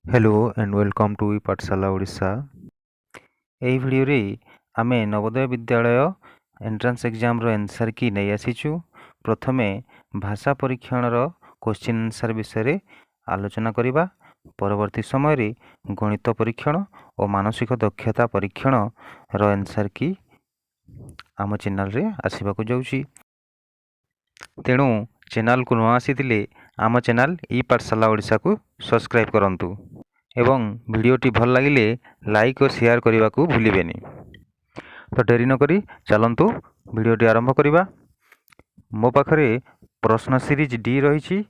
Hello and welcome to पाठशाला ओडिशा। एही video रे आमे नवोदय विद्यालय एंट्रांस एग्जाम रो आंसर की नै आसीचु। प्रथमे भाषा परीक्षण रो क्वेश्चन आंसर विषय रे आलोचना करिबा। परवर्ती समय रे गणित परीक्षण और मानसिक दक्षता परीक्षण रो आंसर की आम चैनल रे आसीबा को जाउची। तेणु चैनल को न आसीतिले आम चैनल ई पाठशाला ओडिशा को सब्सक्राइब करंतु एवं वीडियोटी भल लगिले लाइक और शेयर करने को भूलिबेनी। तो डेरी नकरी चलंतु वीडियोटी आरंभ करिबा। मो पाखरे प्रश्न सीरीज डी रही।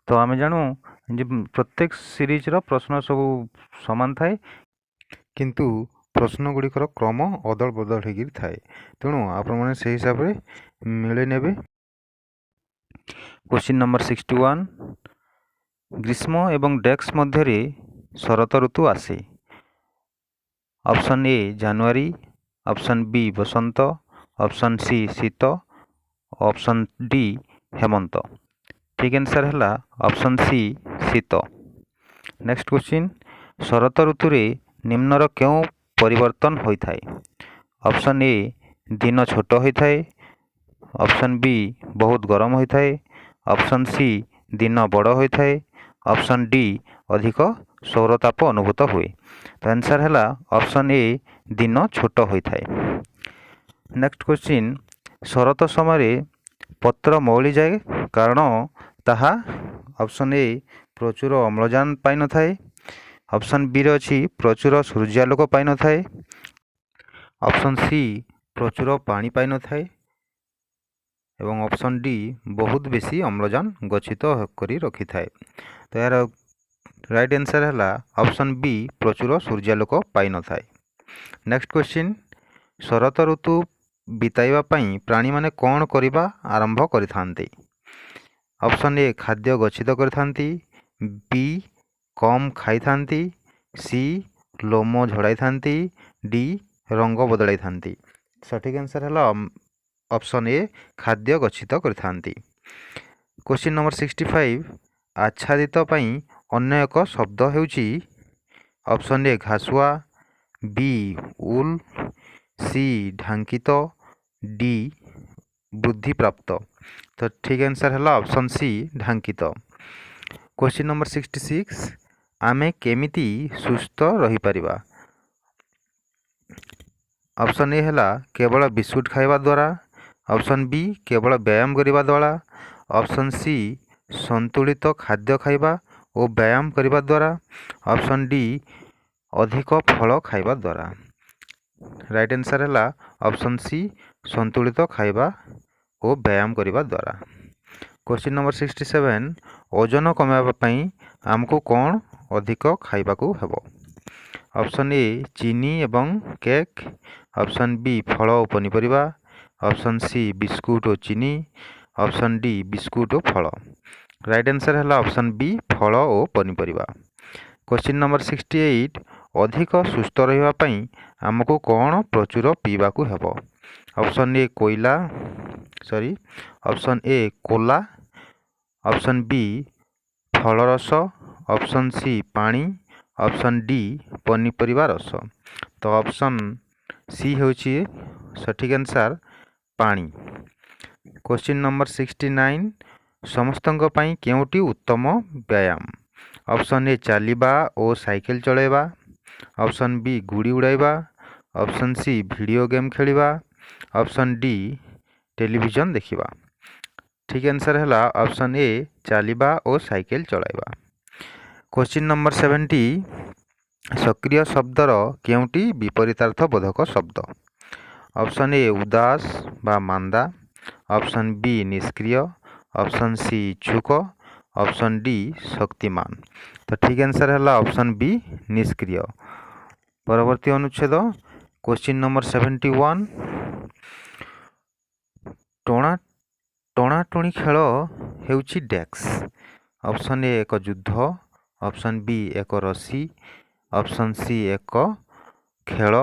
तो आमे जानू जे प्रत्येक सीरीज रो प्रश्न सब समान थाए किंतु प्रश्न गुड़िकर क्रम अदल बदल होगी थाए। तेणु आपण माने से हिसाब रे मिले नेबे। क्वेश्चन नंबर 61 ग्रीष्म एवं डेक्स मध्य रे शरत ऋतु आसे। ऑप्शन ए जनवरी, ऑप्शन बी बसंत, ऑप्शन सी शीत, ऑप्शन डी हेमंत। ठीक आंसर है ऑप्शन सी शीत। नेक्स्ट क्वेश्चन शरत ऋतु रे निम्नर क्यों परिवर्तन होता है। ऑप्शन ए दिन छोट होता है, ऑप्शन बी बहुत गरम होता है, ऑप्शन सी दिन बड़ होता है, ऑप्शन डी अधिक सौरताप अनुभूत हुए। तो आंसर है ऑप्शन ए दिन छोट होता है। नेक्स्ट क्वेश्चन शरत समय पत्र मौली जाए कारण ताहा ऑप्शन ए प्रचुर अम्लजान पाई न थाए, ऑप्शन बी रे अछि प्रचुर सूर्यालोक पाई न थाए, ऑप्शन सी प्रचुर पानी पाई न थाए एवं ऑप्शन डी बहुत बेसी अम्लजान गच्छित करी रखी थाए। तो यार राइट आंसर है ऑप्शन बी प्रचुर सूर्यालोक पाई न थाए। नेक्स्ट क्वेश्चन शरत ऋतु बिताइबा पई प्राणी माने कौन करिबा आरंभ करिथांती। ऑप्शन ए खाद्य गच्छित करिथांती, बी कम खाइथांती, सी लोम झड़ाइथांती, डी रंग बदलाइथांती। सठिक आंसर है ऑप्शन ए खाद्य गच्छित करिथांती। क्वेश्चन नंबर 65 आच्छादित पई अन्य एक शब्द हेउची। ऑप्शन ए घासुआ, बी उल, सी ढांकित, डी वृद्धि प्राप्त। तो ठीक आंसर है ऑप्शन सी ढांकित। क्वेश्चन नंबर 66 आमे केमिति सुस्थ रही परिबा। ऑप्शन ए है केवल बिस्कुट खाइबा द्वारा, ऑप्शन बी केवल व्यायाम करिबा द्वारा, ऑप्शन सी संतुलित खाद्य खाइबा और व्यायाम करिबा द्वारा, ऑप्शन डी अधिक फल खाइबा द्वारा। राइट आंसर है ऑप्शन सी संतुलित खाइबा और व्यायाम करिबा द्वारा। क्वेश्चन नंबर 67 ओजन कमाइबा पई हमको कौन अधिक खाइबा को हेबो। ऑप्शन ए चीनी एवं केक, ऑप्शन बी फल और पनीपरिबा, ऑप्शन सी बिस्कुट और चीनी, ऑप्शन डी बिस्कुट और फल। राइट आंसर है ऑप्शन बी फल और पनीपरिबा। क्वेश्चन नंबर 68 अधिक सुस्थ रहिबा पई हमको कौन प्रचुर पीबा को हेबो। Option A option A cola, option B फल रस, ऑप्शन सी पानी, ऑप्शन डी पनीपरिबा रस। तो ऑप्शन सी होची सठिक आंसर पानी। क्वेश्चन नंबर 69 समस्तंक पई केउटी उत्तम व्यायाम। ऑप्शन ए चलिबा और साइकिल चलाइबा, ऑप्शन बी गुड़ी उड़ाइबा, ऑप्शन सी वीडियो गेम खेलिबा, ऑप्शन डी टेलीविजन देखिबा। ठीक आंसर है ऑप्शन ए चलिबा और साइकिल चलाइबा। क्वेश्चन नंबर 70 सक्रिय शब्दर केउटी विपरीतार्थ बोधक शब्द। ऑप्शन ए उदास बा मांदा, ऑप्शन बी निष्क्रिय, ऑप्शन सी इच्छुक, ऑप्शन डी शक्तिमान। तो ठीक आंसर है ऑप्शन बी निष्क्रिय। परवर्ती अनुच्छेद क्वेश्चन नंबर 71 टोणा टोणाटोणी खेल हेउची डेक्स। ऑप्शन ए एक युद्ध, ऑप्शन बी एक रसी, ऑप्शन सी एक खेल,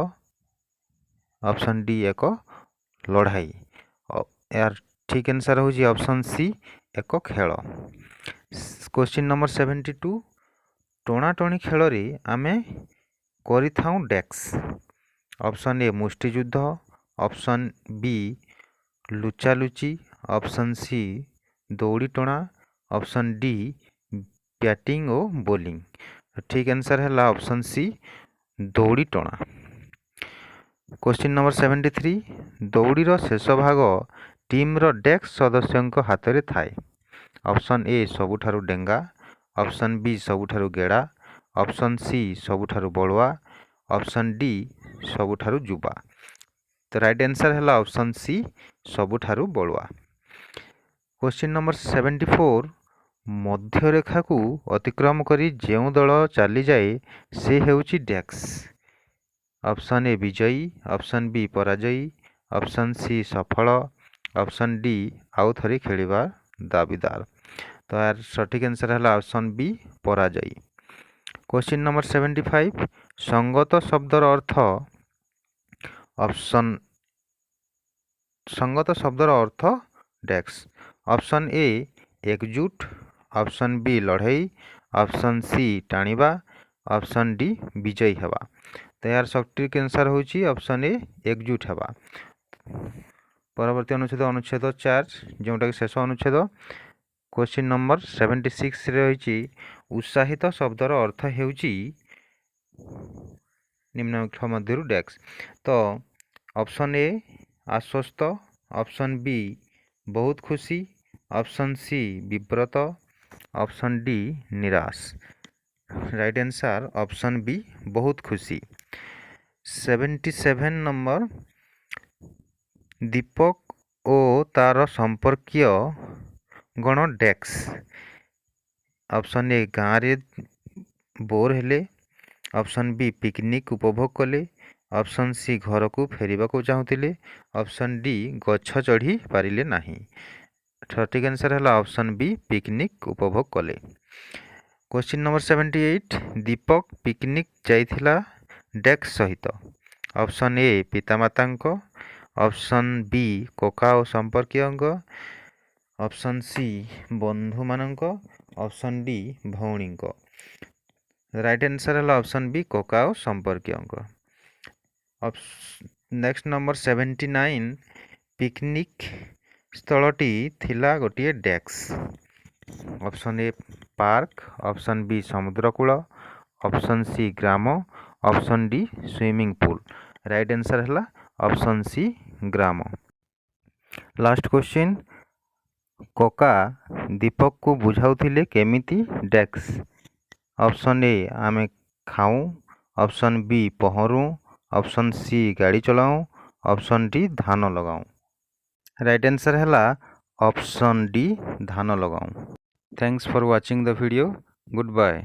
ऑप्शन डी एक लड़ाई। यार ठीक आंसर हो ऑप्शन सी एक खेल। क्वेश्चन नंबर 72 ଟଣାଟଣି ଖେଳରେ ଆମେ କରିଥାଉ ଡେକ୍ସ। ଅପସନ୍ ଏ ମୁଷ୍ଟିଯୁଦ୍ଧ, ଅପସନ୍ ବି ଲୁଚାଲୁଚି, ଅପସନ୍ ସି ଦୌଡ଼ି ଟଣା, ଅପସନ୍ ଡି ବ୍ୟାଟିଂ ଓ ବୋଲିଂ। ଠିକ୍ ଆନ୍ସର୍ ହେଲା ଅପସନ୍ ସି ଦୌଡ଼ି ଟଣା। କ୍ୱେଶ୍ଚିନ୍ ନମ୍ବର 73, ଦୌଡ଼ିର ଶେଷ ଭାଗ ଟିମ୍ର ଡେସ୍କ ସଦସ୍ୟଙ୍କ ହାତରେ ଥାଏ। ଅପସନ୍ ଏ ସବୁଠାରୁ ଡେଙ୍ଗା, ଅପସନ୍ ବି ସବୁଠାରୁ ଗେଡ଼ା, ଅପସନ୍ ସି ସବୁଠାରୁ ବଳୁଆ, ଅପସନ୍ ଡି ସବୁଠାରୁ ଯୁବା। ତ ରାଇଟ୍ ଆନ୍ସର୍ ହେଲା ଅପସନ୍ ସି ସବୁଠାରୁ ବଳୁଆ। କ୍ୱେଶ୍ଚିନ୍ ନମ୍ବର 74, ମଧ୍ୟରେଖାକୁ ଅତିକ୍ରମ କରି ଯେଉଁ ଦଳ ଚାଲିଯାଏ ସେ ହେଉଛି ଡେସ୍କ। ଅପସନ୍ ଏ ବିଜୟୀ, ଅପସନ୍ ବି ପରାଜୟୀ, ଅପସନ୍ ସି ସଫଳ, ଅପସନ୍ ଡି ଆଉ ଥରେ ଖେଳିବା ଦାବିଦାର। ତ ଏହାର ସଠିକ୍ ଆନ୍ସର୍ ହେଲା ଅପସନ୍ ବି ପରାଜୟୀ। କ୍ୱେଶ୍ଚିନ୍ ନମ୍ବର 75, ସଙ୍ଗତ ଶବ୍ଦର ଅର୍ଥ ଡେସ୍କ। ଅପସନ୍ ଏ ଏକଜୁଟ, ଅପସନ୍ ବି ଲଢ଼େଇ, ଅପସନ୍ ସି ଟାଣିବା, ଅପସନ୍ ଡି ବିଜୟୀ ହେବା। ତ ଏହାର ସଠିକ୍ ଆନ୍ସର୍ ହେଉଛି ଅପସନ୍ ଏ ଏକଜୁଟ ହେବା। ପରବର୍ତ୍ତୀ ଅନୁଚ୍ଛେଦ 4, ଯେଉଁଟାକି ଶେଷ ଅନୁଚ୍ଛେଦ। କ୍ୱେଶ୍ଚିନ୍ ନମ୍ବର 76 ରହିଛି, ଉତ୍ସାହିତ ଶବ୍ଦର ଅର୍ଥ ହେଉଛି ନିମ୍ନଲିଖିତ ମଧ୍ୟରୁ ଡେସ୍କ। ତ ଅପସନ୍ ଏ ଆଶ୍ୱସ୍ତ, ଅପସନ୍ ବି ବହୁତ ଖୁସି, ଅପସନ୍ ସି ବିବ୍ରତ, ଅପସନ୍ ଡି ନିରାଶ। ରାଇଟ୍ ଆନ୍ସର୍ ଅପସନ୍ ବି ବହୁତ ଖୁସି। 77 ନମ୍ବର, ଦୀପକ ଓ ତାର ସମ୍ପର୍କୀୟ ଗଣ ଡେସ୍କ। ଅପସନ୍ ଏ ଗାଁରେ ବୋର୍ ହେଲେ, ଅପସନ୍ ବି ପିକନିକ୍ ଉପଭୋଗ କଲେ, ଅପସନ୍ ସି ଘରକୁ ଫେରିବାକୁ ଚାହୁଁଥିଲେ, ଅପସନ୍ ଡି ଗଛ ଚଢ଼ି ପାରିଲେ ନାହିଁ। ସଠିକ୍ ଆନ୍ସର୍ ହେଲା ଅପସନ୍ ବି ପିକନିକ୍ ଉପଭୋଗ କଲେ। କ୍ୱେଶ୍ଚିନ୍ ନମ୍ବର 78, ଦୀପକ ପିକନିକ୍ ଯାଇଥିଲା ଡେସ୍କ ସହିତ। ଅପସନ୍ ଏ ପିତାମାତାଙ୍କ, ଅପସନ୍ ବି କକା ଓ ସମ୍ପର୍କୀୟଙ୍କ, ଅପସନ୍ ସି ବନ୍ଧୁମାନଙ୍କ, ଅପସନ୍ ଡି ଭଉଣୀଙ୍କ। ରାଇଟ୍ ଆନ୍ସର୍ ହେଲା ଅପସନ୍ ବି କକା ଓ ସମ୍ପର୍କୀୟଙ୍କ। ନେକ୍ସଟ ନମ୍ବର 79, ପିକନିକ୍ ସ୍ଥଳଟି ଥିଲା ଗୋଟିଏ ଡେସ୍କ। Option A park, option B ସମୁଦ୍ରକୂଳ, ଅପସନ୍ ସି ଗ୍ରାମ, option D swimming pool. Right answer ହେଲା ଅପସନ୍ ସି ଗ୍ରାମ। ଲାଷ୍ଟ କ୍ୱେଶ୍ଚିନ୍, କକା ଦୀପକକୁ ବୁଝାଉଥିଲେ କେମିତି ଡେସ୍କ। ଅପସନ୍ ଏ ଆମେ ଖାଉଁ, ଅପସନ୍ ବି ପହଁରୁ, ଅପସନ୍ ସି ଗାଡ଼ି ଚଲାଉଁ, ଅପସନ୍ ଡି ଧାନ ଲଗାଉଁ। ରାଇଟ୍ ଆନ୍ସର୍ ହେଲା ଅପସନ୍ ଡି ଧାନ ଲଗାଉଁ। Thanks for watching the video. Goodbye.